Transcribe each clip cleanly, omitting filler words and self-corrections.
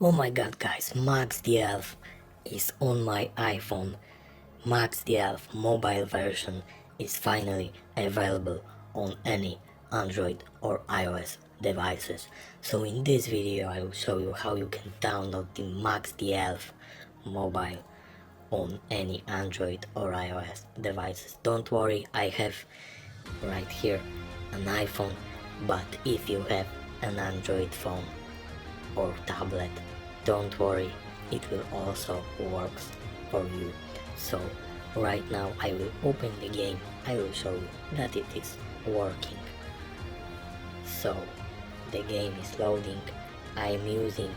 Oh my god guys, Max the Elf is on my iPhone. Max the Elf mobile version is finally available on any Android or iOS devices. So in this video I will show you how you can download the Max the Elf mobile on any Android or iOS devices. Don't worry, I have right here an iPhone, but if you have an Android phone or tablet, don't worry, it will also works for you. So right now I will open the game, I will show you that it is working. So the game is loading. I am using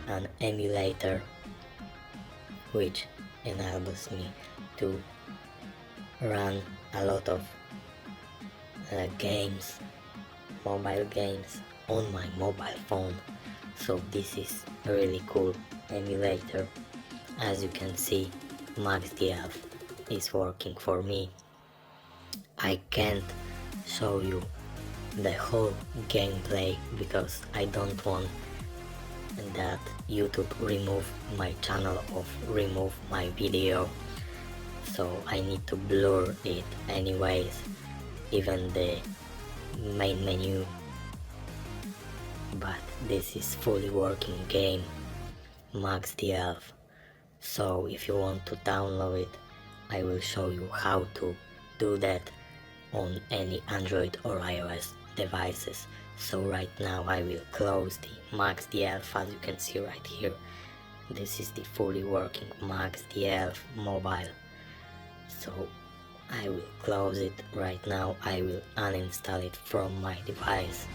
an emulator which enables me to run a lot of games, mobile games on my mobile phone. So this is a really cool emulator. As you can see, Max the Elf is working for me. I can't show you the whole gameplay because I don't want that YouTube remove my channel or remove my video, so I need to blur it anyways, even the main menu. But this is fully working game, Max the Elf. So if you want to download it, I will show you how to do that on any Android or iOS devices. So right now I will close the Max the Elf. As you can see right here, this is the fully working Max the Elf mobile. So I will close it right now. I will uninstall it from my device.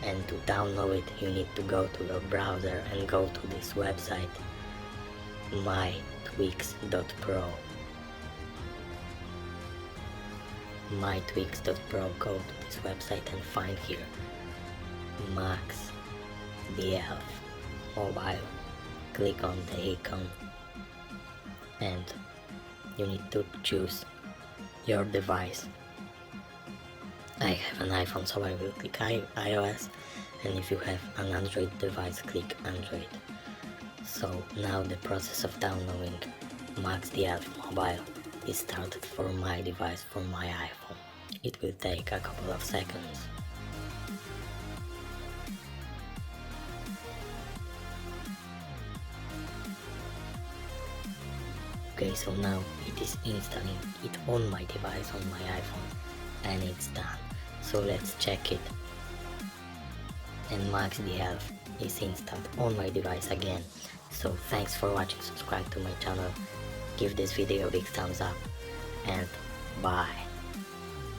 And to download it, you need to go to your browser and go to this website, mytwix.pro. mytwix.pro. Go to this website and find here Max the Elf mobile. Click on the icon and you need to choose your device. I have an iPhone, so I will click iOS, and if you have an Android device, click Android. So now the process of downloading Max the Elf mobile is started for my device, for my iPhone. It will take a couple of seconds. Okay, so now it is installing it on my device, on my iPhone, and it's done. So let's check it. And Max the Elf is installed on my device again. So thanks for watching, subscribe to my channel, give this video a big thumbs up, and bye.